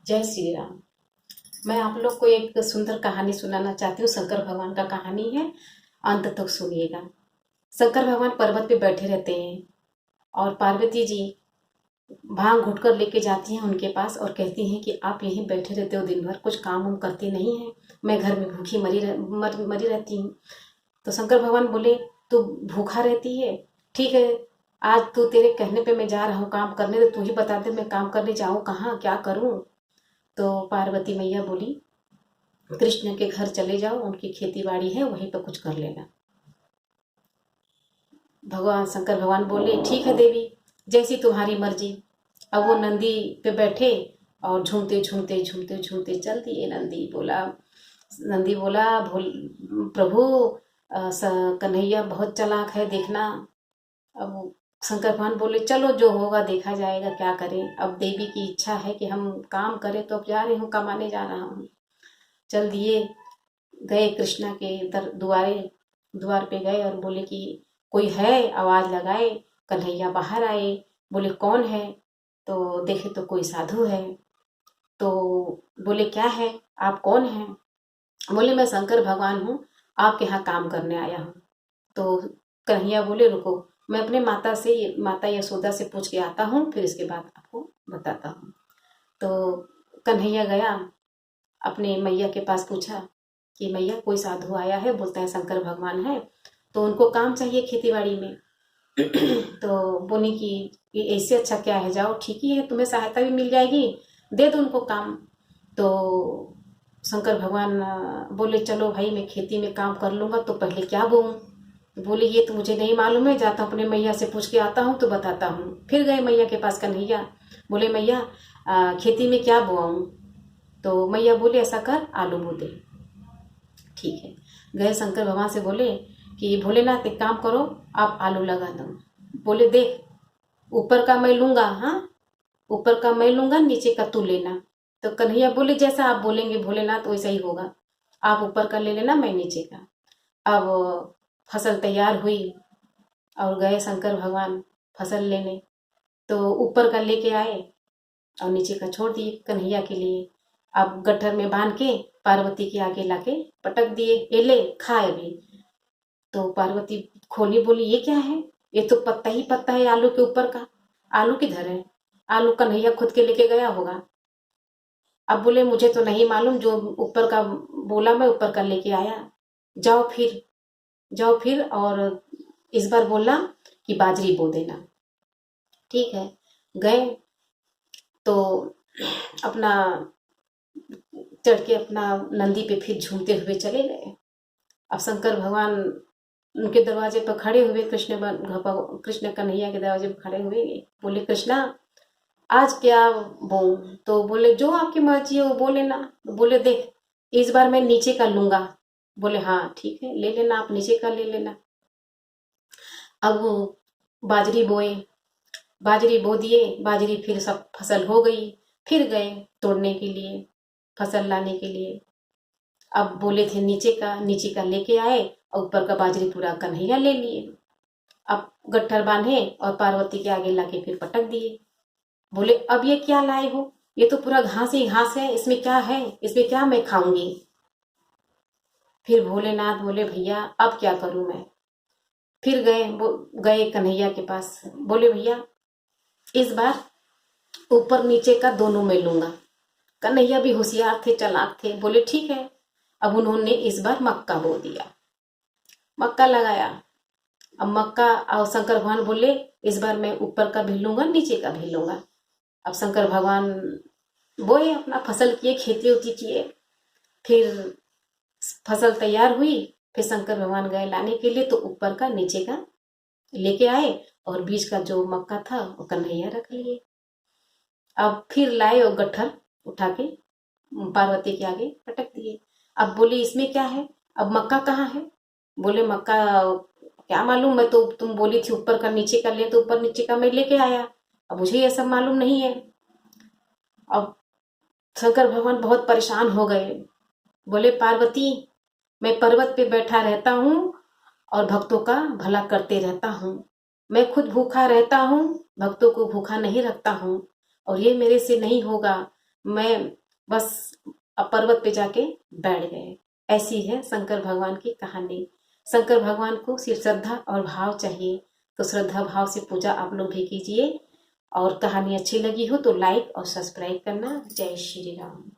जय श्री राम। मैं आप लोग को एक सुंदर कहानी सुनाना चाहती हूँ। शंकर भगवान का कहानी है, अंत तक सुनिएगा। शंकर भगवान पर्वत पे बैठे रहते हैं और पार्वती जी भांग घुट कर लेके जाती हैं उनके पास और कहती हैं कि आप यहीं बैठे रहते हो दिन भर, कुछ काम वाम करते नहीं हैं, मैं घर में भूखी मरी रहती हूँ। तो शंकर भगवान बोले, तू भूखा रहती है, ठीक है, आज तू तेरे कहने पे मैं जा रहा हूँ काम करने, तो तू ही बता दे मैं काम करने जाऊँ कहाँ, क्या करूँ। तो पार्वती मैया बोली, कृष्ण के घर चले जाओ, उनकी खेती बाड़ी है, वहीं पर कुछ कर लेना। भगवान शंकर भगवान बोले, ठीक है देवी, जैसी तुम्हारी मर्जी। अब वो नंदी पे बैठे और झूमते झूमते झूमते झूमते चल दिए। नंदी बोला प्रभु, कन्हैया बहुत चालाक है, देखना। अब शंकर भगवान बोले, चलो जो होगा देखा जाएगा, क्या करें, अब देवी की इच्छा है कि हम काम करें, तो अब जा रही हूँ, कमाने जा रहा हूँ। चल दिए, गए कृष्णा के द्वार पे गए और बोले कि कोई है, आवाज लगाए। कन्हैया बाहर आए, बोले कौन है, तो देखे तो कोई साधु है। तो बोले क्या है, आप कौन हैं। बोले मैं शंकर भगवान हूँ, आपके यहाँ काम करने आया हूँ। तो कन्हैया बोले रुको, मैं अपने माता यशोदा से पूछ के आता हूँ, फिर इसके बाद आपको बताता हूँ। तो कन्हैया गया, अपने मैया के पास पूछा कि मैया कोई साधु आया है, बोलता है शंकर भगवान है, तो उनको काम चाहिए खेती बाड़ी में। तो बोली कि ये ऐसे अच्छा क्या है, जाओ, ठीक ही है, तुम्हें सहायता भी मिल जाएगी, दे दो उनको काम। तो शंकर भगवान बोले चलो भाई, मैं खेती में काम कर लूँगा, तो पहले क्या बोऊँ। बोले ये तो मुझे नहीं मालूम है, जाता अपने मैया से पूछ के आता हूँ तो बताता हूँ। फिर गए मैया के पास कन्हैया, बोले मैया खेती में क्या बोआऊँ। तो मैया बोले ऐसा कर, आलू बो दे। ठीक है, गए शंकर भगवान से बोले कि भोलेनाथ एक काम करो, आप आलू लगा दो। बोले देख, ऊपर का मैं लूंगा, हाँ ऊपर का मैं लूंगा, नीचे का तू लेना। तो कन्हैया बोले जैसा आप बोलेंगे भोलेनाथ वैसा ही होगा, आप ऊपर का ले लेना, मैं नीचे का। अब फसल तैयार हुई और गए शंकर भगवान फसल लेने। तो ऊपर का लेके आए और नीचे का छोड़ दिए कन्हैया के लिए। अब गट्ठर में बांध के पार्वती के आगे लाके पटक दिए, ये ले खा अभी। तो पार्वती खोली, बोली ये क्या है, ये तो पत्ता ही पत्ता है आलू के ऊपर का, आलू किधर है, आलू कन्हैया खुद के लेके गया होगा। अब बोले मुझे तो नहीं मालूम, जो ऊपर का बोला मैं ऊपर का लेके आया। जाओ फिर और इस बार बोला कि बाजरी बो देना। ठीक है, गए तो अपना चढ़ के अपना नंदी पे फिर झूमते हुए चले गए। अब शंकर भगवान उनके दरवाजे पर खड़े हुए, कृष्ण कन्हैया के दरवाजे पर खड़े हुए, बोले कृष्णा आज क्या बोऊं। तो बोले जो आपकी मर्जी है वो बोले ना। तो बोले देख, इस बार मैं नीचे का लूंगा। बोले हाँ ठीक है, ले लेना, आप नीचे का ले लेना। अब वो बाजरी बोए, बाजरी बो दिए, बाजरी फिर सब फसल हो गई। फिर गए तोड़ने के लिए, फसल लाने के लिए। अब बोले थे नीचे का लेके आए और ऊपर का बाजरी पूरा कन्हैया ले लिए। अब गट्ठर बांधे और पार्वती के आगे लाके फिर पटक दिए। बोले अब ये क्या लाए हो, ये तो पूरा घास ही घास है, इसमें क्या है, इसमें क्या मैं खाऊंगी। फिर भोलेनाथ बोले भैया अब क्या करूं मैं। फिर गए कन्हैया के पास, बोले भैया इस बार ऊपर नीचे का दोनों मैं लूंगा। कन्हैया भी होशियार थे, चालाक थे, बोले ठीक है। अब उन्होंने इस बार मक्का बो दिया, मक्का लगाया। अब मक्का और शंकर भगवान बोले इस बार मैं ऊपर का भी लूंगा, नीचे का भी लूंगा। अब शंकर भगवान बोए, अपना फसल किए, खेती उती किए। फिर फसल तैयार हुई, फिर शंकर भगवान गए लाने के लिए, तो ऊपर का नीचे का लेके आए और बीच का जो मक्का था वो कन्हैया रख लिए। अब फिर लाए और गट्ठर उठा के पार्वती के आगे पटक दिए। अब बोले इसमें क्या है, अब मक्का कहाँ है। बोले मक्का क्या मालूम, मैं तो तुम बोली थी ऊपर का नीचे का ले, तो ऊपर नीचे का मैं लेके आया, अब मुझे ये सब मालूम नहीं है। अब शंकर भगवान बहुत परेशान हो गए, बोले पार्वती मैं पर्वत पे बैठा रहता हूँ और भक्तों का भला करते रहता हूँ, मैं खुद भूखा रहता हूँ, भक्तों को भूखा नहीं रखता हूँ, और ये मेरे से नहीं होगा। मैं बस पर्वत पे जाके बैठ गए। ऐसी है शंकर भगवान की कहानी। शंकर भगवान को सिर्फ श्रद्धा और भाव चाहिए, तो श्रद्धा भाव से पूजा आप लोग भी कीजिए। और कहानी अच्छी लगी हो तो लाइक और सब्सक्राइब करना। जय श्री राम।